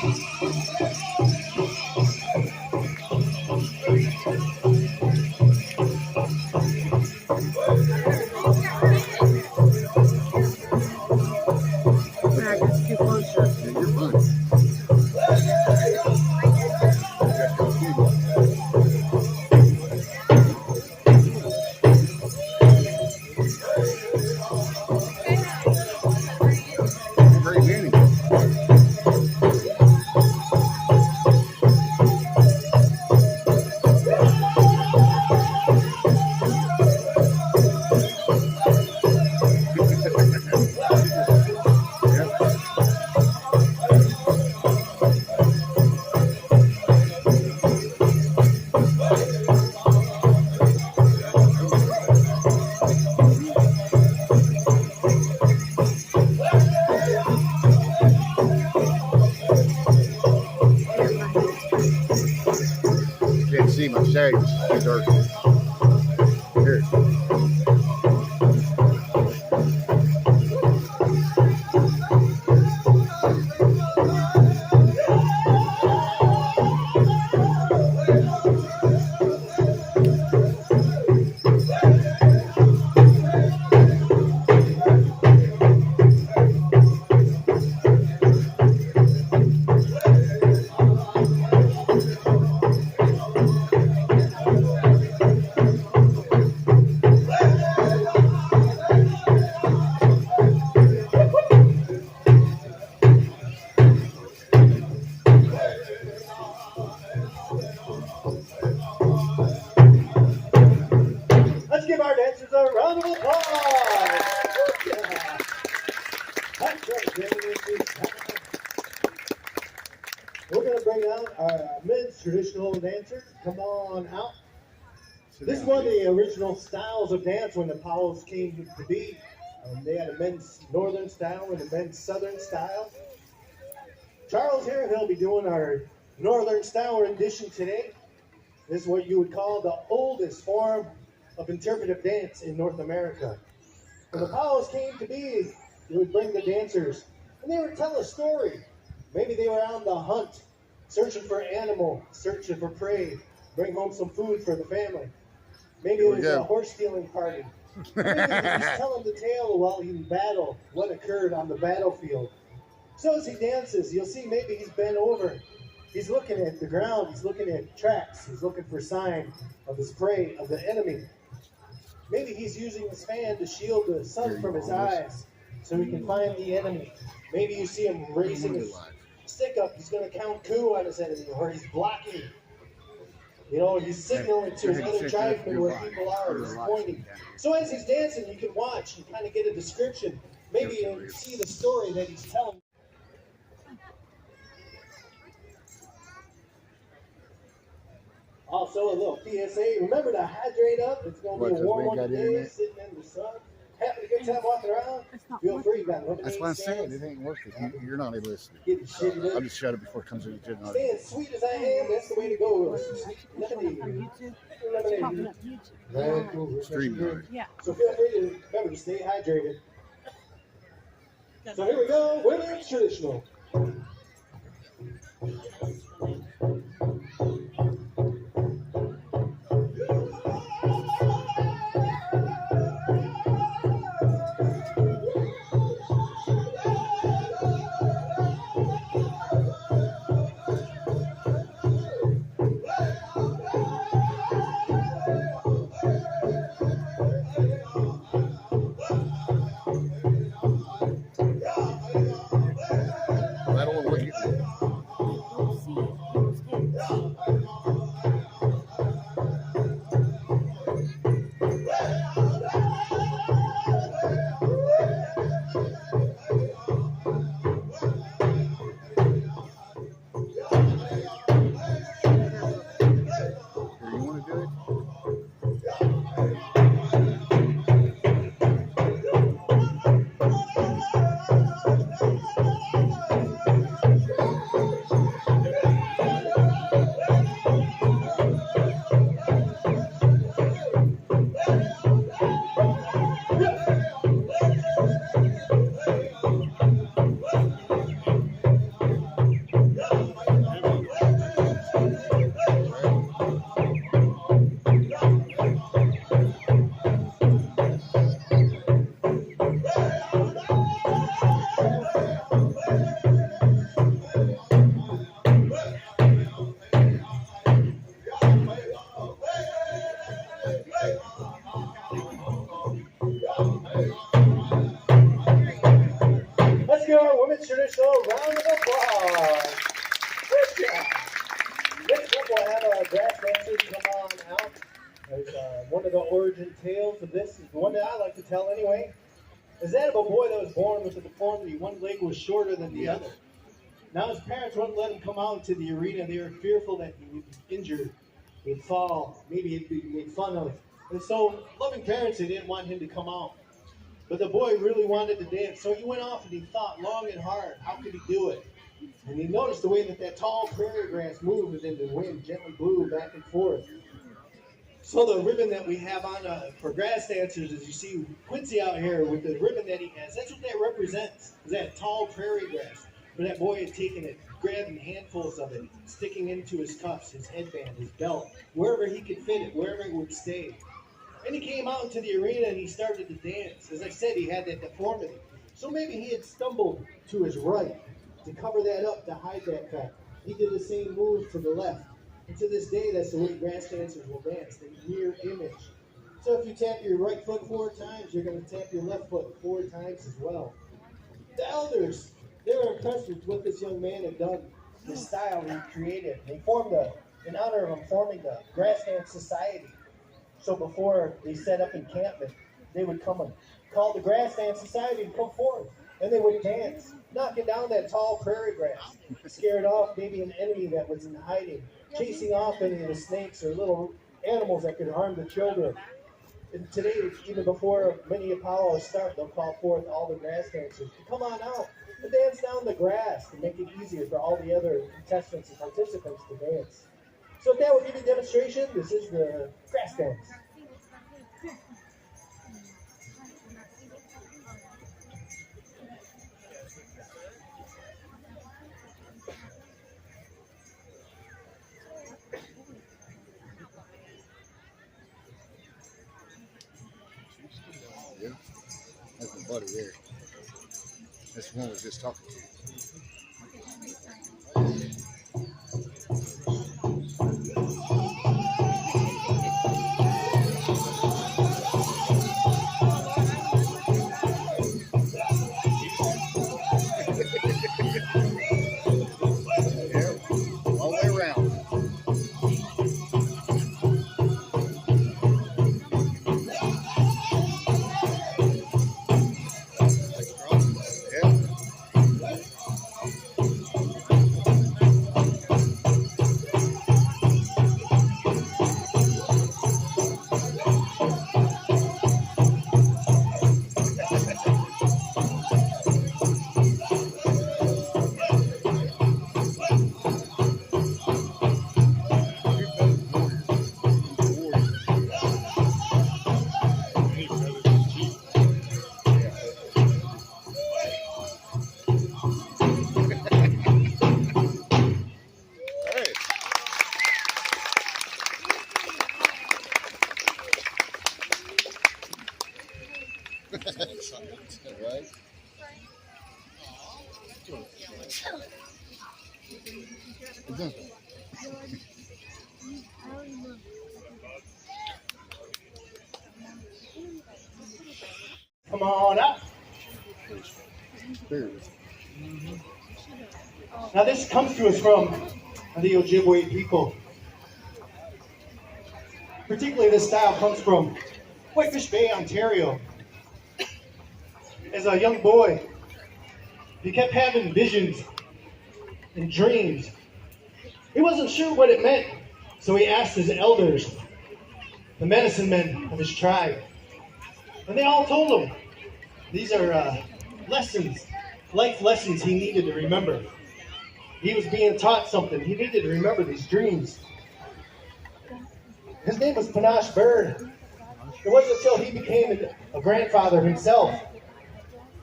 I got too closer. Yeah, you're fine. Great meeting. Can't see my shades. It's too dark. Here. Let's give our dancers a round of applause. Yeah. That's right, gentlemen. We're going to bring out our men's traditional dancer. Come on out. This is one of the original styles of dance when the Powells came to be. They had a men's northern style and a men's southern style. Charles here, he'll be doing our northern style rendition today. This is what you would call the oldest form of interpretive dance in North America. When the Powells came to be, they would bring the dancers and they would tell a story. Maybe they were on the hunt, searching for animal, searching for prey, bring home some food for the family. Maybe it was a horse stealing party. Maybe he's telling the tale while in battle, what occurred on the battlefield. So as he dances, you'll see maybe he's bent over. He's looking at the ground, he's looking at tracks, he's looking for sign of his prey, of the enemy. Maybe he's using his fan to shield the sun from his eyes so he can find the enemy. Maybe you see him raising his stick up, he's going to count coup on his enemy, or he's blocking. You know, he's signaling to his other tribesmen where people are, he's pointing. So as he's dancing, you can watch and kind of get a description. Maybe you see the story that he's telling. Also, a little PSA. Remember to hydrate up. It's going to be a warm one today, sitting in the sun. Having a good time walking around. Feel free. You got lemonade. That's what I'm saying. It ain't working. You're not able to listen. I'll just shut it before it comes to the Staying sweet as I am, that's the way to go. Lemonade. Lemonade. Stream. Yeah. So feel free to remember to stay hydrated. So here we go. Women's traditional. tell anyway, is that of a boy that was born with a deformity. One leg was shorter than the other. Now his parents wouldn't let him come out into the arena. They were fearful that he would be injured, he'd fall, maybe he'd be made fun of. And so, loving parents, they didn't want him to come out. But the boy really wanted to dance, so he went off and he thought long and hard, how could he do it? And he noticed the way that tall prairie grass moved and the wind gently blew back and forth. So the ribbon that we have on for grass dancers, as you see Quincy out here with the ribbon that he has, that's what that represents, is that tall prairie grass. Where that boy had taken it, grabbing handfuls of it, sticking into his cuffs, his headband, his belt, wherever he could fit it, wherever it would stay. And he came out into the arena and he started to dance. As I said, he had that deformity. So maybe he had stumbled to his right to cover that up, to hide that fact. He did the same move to the left. And to this day, that's the way grass dancers will dance, the mirror image. So if you tap your right foot 4 times, you're going to tap your left foot 4 times as well. The elders, they were impressed with what this young man had done, the style he created. They formed in honor of him, forming the Grass Dance Society. So before they set up encampment, they would come and call the Grass Dance Society to come forward. And they would dance, knocking down that tall prairie grass, scared off maybe an enemy that was in hiding, chasing off any of the snakes or little animals that could harm the children. And today, even before many Apollos start, they'll call forth all the grass dancers to come on out and dance down the grass to make it easier for all the other contestants and participants to dance. So if that will give you a demonstration, this is the grass dance. Yeah, that's my buddy there. That's the one we was just talking to. Yeah, all the way around. Right? Come on up. Now this comes to us from the Ojibwe people. Particularly this style comes from Whitefish Bay, Ontario. As a young boy, he kept having visions and dreams. He wasn't sure what it meant, so he asked his elders, the medicine men of his tribe. And they all told him these are lessons, life lessons he needed to remember. He was being taught something. He needed to remember these dreams. His name was Panache Bird. It wasn't until he became a grandfather himself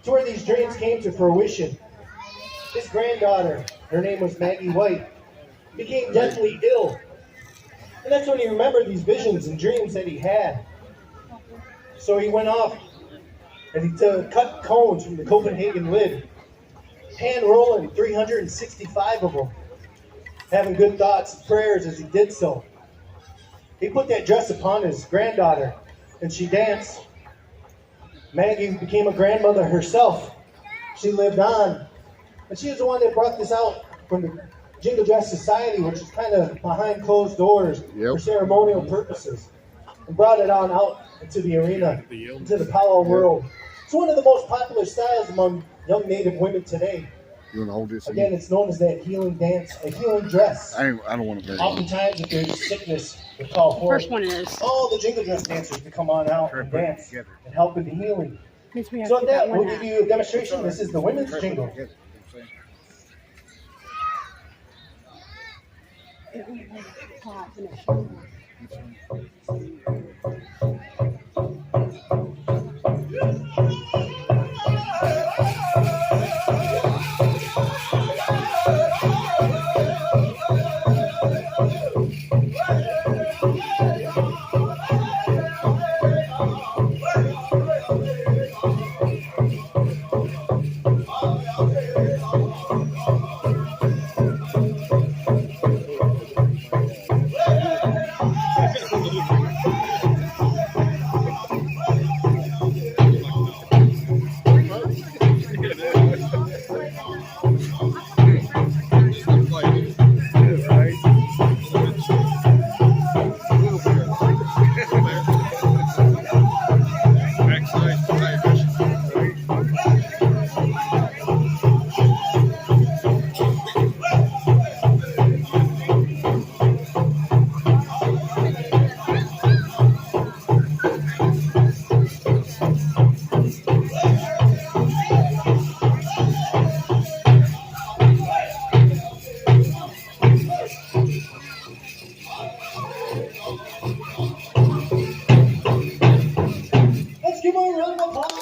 to where these dreams came to fruition. His granddaughter, her name was Maggie White, became deathly ill. And that's when he remembered these visions and dreams that he had. So he went off and he cut cones from the Copenhagen lid, hand rolling 365 of them, having good thoughts and prayers as he did so. He put that dress upon his granddaughter and she danced. Maggie became a grandmother herself. She lived on. And she was the one that brought this out from the Jingle Dress Society, which is kind of behind closed doors for ceremonial purposes. and brought it on out into the arena, into the powwow world. It's one of the most popular styles among young Native women today. You want to hold this? Again, it's known as that healing dance, a healing dress. I don't want to. Oftentimes, if there's sickness, we call for First one is. all the jingle dress dancers to come on out and dance and help with the healing. Means we have So to with get that, one we'll give you a demonstration. This is the women's jingle. Let's give her a round of applause.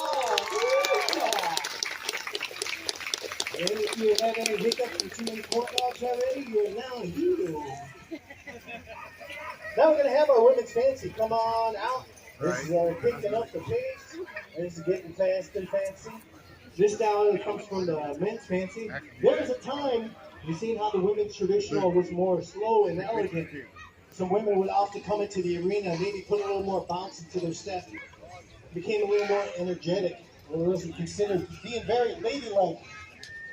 And if you had any hiccups and too many pork dogs already, you're now healed. Now we're going to have our women's fancy come on out. This is our picking up the pace. This is getting fast and fancy. This style comes from the men's fancy. There was a time, you've seen how the women's traditional was more slow and elegant. Some women would often come into the arena and maybe put a little more bounce into their step. Became a little more energetic. It wasn't considered being very ladylike.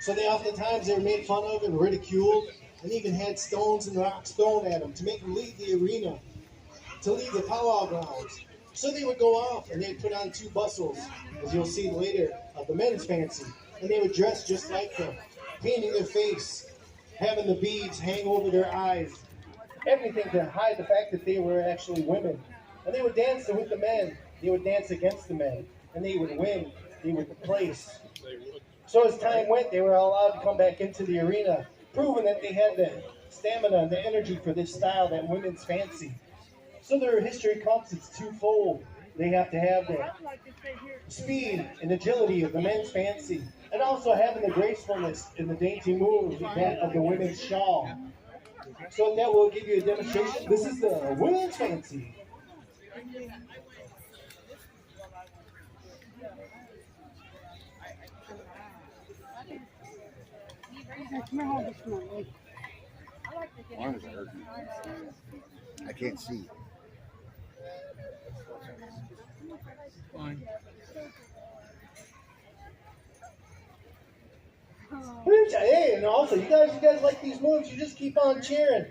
So they oftentimes they were made fun of and ridiculed, and even had stones and rocks thrown at them to make them leave the arena, to leave the powwow grounds. So they would go off and they'd put on two bustles, as you'll see later, of the men's fancy, and they would dress just like them, painting their face, having the beads hang over their eyes, everything to hide the fact that they were actually women. And they would dance with the men. They would dance against the men, and they would win. They would place. So as time went, they were allowed to come back into the arena, proving that they had the stamina and the energy for this style, that women's fancy. So their history comes, it's twofold. They have to have the speed and agility of the men's fancy, and also having the gracefulness and the dainty moves of the women's shawl. So with that, we'll give you a demonstration. This is the women's fancy. Mine is hurting. I can't see. Hey, and also, you guys like these moves, you just keep on cheering.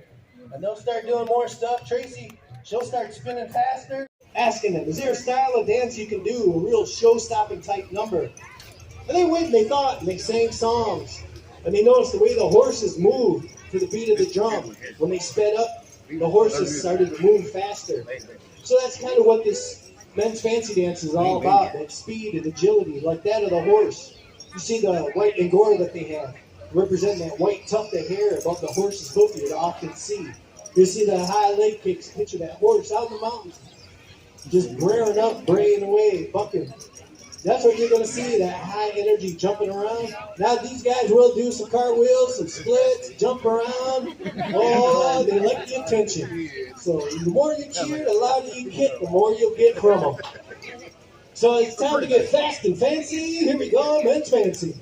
And they'll start doing more stuff. Tracy, she'll start spinning faster. Asking them, is there a style of dance you can do, a real show-stopping type number? And they went and they thought, and they sang songs. And they noticed the way the horses moved to the beat of the drum. When they sped up, the horses started to move faster. So that's kind of what this men's fancy dance is all about, that speed and agility, like that of the horse. You see the white angora that they have, representing that white tuft of hair above the horse's hoof you'd often see. You see the high leg kicks, picture that horse out in the mountains, just rearing up, braying away, bucking. That's what you're going to see, that high energy jumping around. Now these guys will do some cartwheels, some splits, jump around. Oh, they like the attention. So the more you cheer, the louder you hit, the more you'll get from them. So it's time to get fast and fancy. Here we go, men's fancy.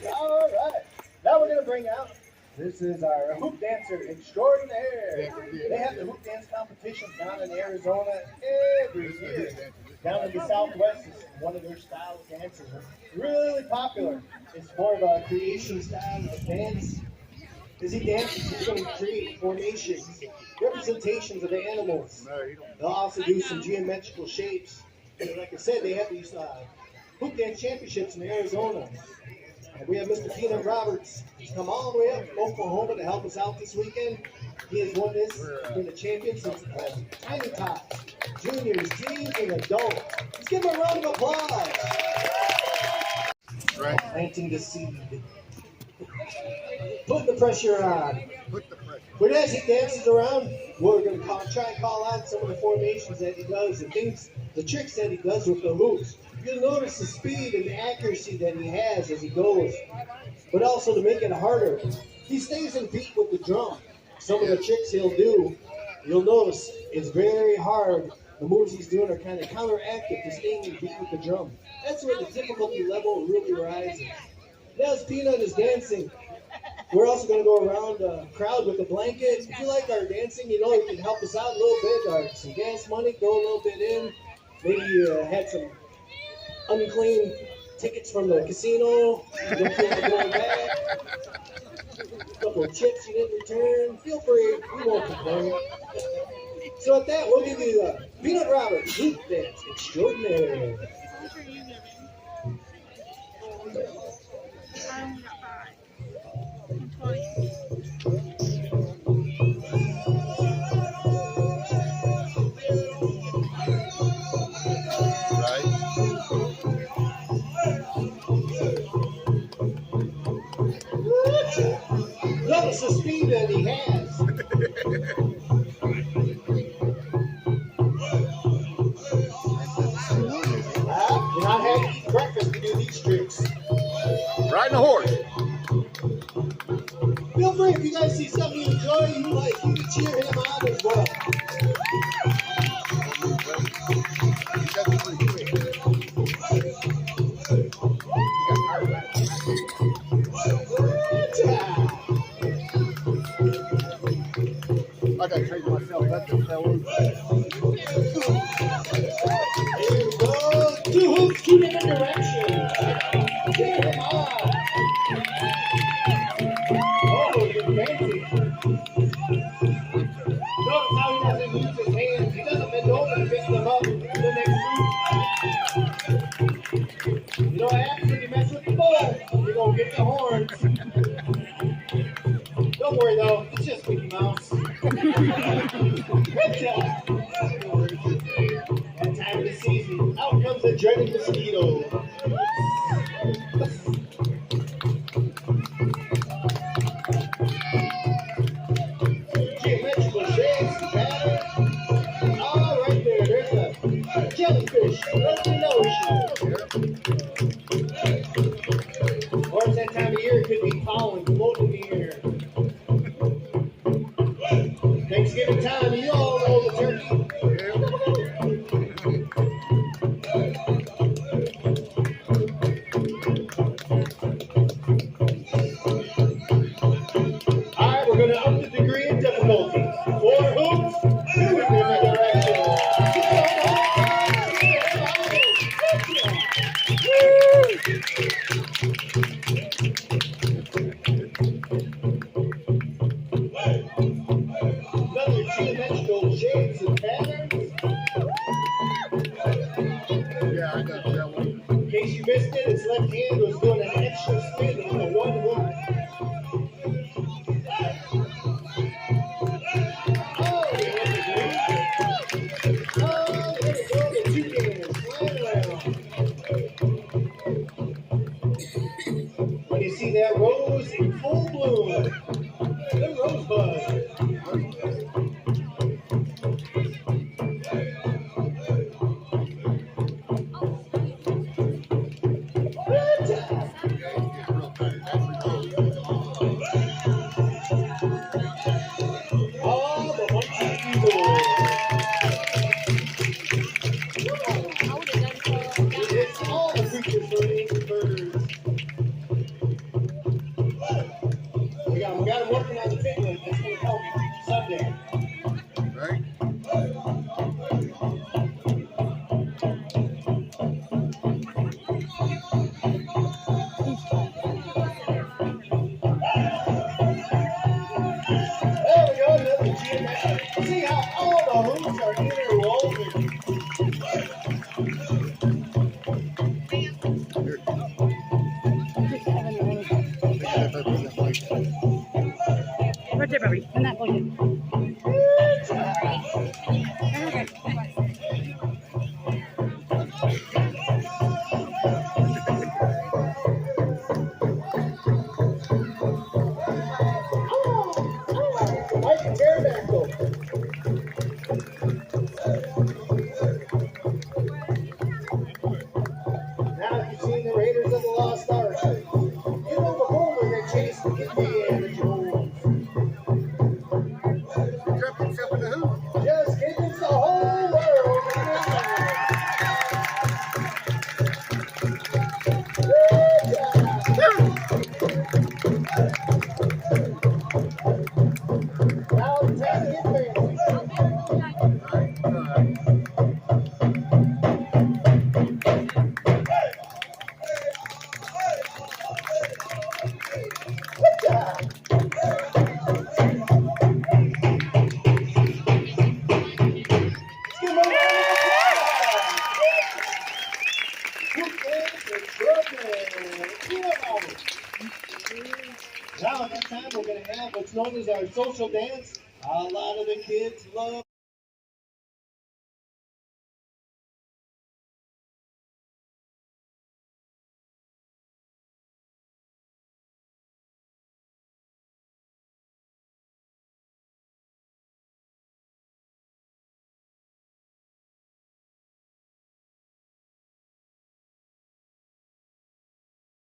All right. Now we're going to bring out, this is our hoop dancer extraordinaire. They have the hoop dance competition down in Arizona every year. Down in the Southwest is one of their style of dances. Really popular. It's more of a creation style of dance. As he dances, he's going to create formations, representations of the animals. They'll also do some geometrical shapes. And like I said, they have these hoop dance championships in Arizona. And we have Mr. Peanut Roberts. He's come all the way up from Oklahoma to help us out this weekend. He has won this, been a champion since tiny tots, juniors, teens, and adults. Let's give him a round of applause. Right. Planting the seed. Put the pressure on. Put the pressure. But as he dances around, we're going to try and call out some of the formations that he does, the things, the tricks that he does with the hoops. You'll notice the speed and the accuracy that he has as he goes, but also to make it harder, he stays in beat with the drum. Some of the tricks he'll do, you'll notice it's very hard. The moves he's doing are kind of counteractive to staying in beat with the drum. That's where the difficulty level really rises. Now as Peanut is dancing, we're also going to go around the crowd with a blanket. If you like our dancing, you know you can help us out a little bit. Some gas money, throw a little bit in. Maybe you had some unclaimed tickets from the casino. You don't feel like going back. A couple of chips you didn't return. Feel free. We won't complain. So at that, we'll give you Peanut Roberts Hoop Dance Extraordinaire. What are you giving? I'm 20. Notice the speed that he has. You're not having to eat breakfast to do these tricks. Riding a horse. Feel free, if you guys see something you enjoy, you like, you can cheer him on as well. I gotta train myself. That's the fellow. Here we go. Two hoops, two different directions. Cheer him on. Oh, you're fancy. Notice how he doesn't use his hands. He doesn't bend over to pick them up and do the next move. You know what happens when you mess with the ball? You're going to get the horns. Don't worry though, it's just Mickey Mouse. Good job. That time of the season, out comes the dreaded mosquito. Geometrical shapes and patterns. All right there, there's a jellyfish floating in the ocean. Or it's that time of year, it could be pollen floating in the air. Thanksgiving time, you all know the turkey. All right, we're going to up the degree of difficulty. 4 hoops, 2 in different directions. Another geometrical shapes and patterns. Yeah, I got that one. In case you missed it, his left hand was doing an extra spin on the 1 hook. Oh, we hit the green. Oh, there we go, the 2 games flying around. When you see that rose in full bloom, the rosebud. there, Bobby. In that blanket. Like a pterodactyl. Now you've seen the Raiders of the Lost Ark. You know the bowler that chased the Indiana Jones. Drop himself in the hoop. Just kidding, it's the whole world. Now it's time to get fancy. Now at this time we're going to have what's known as our social dance. A lot of the kids love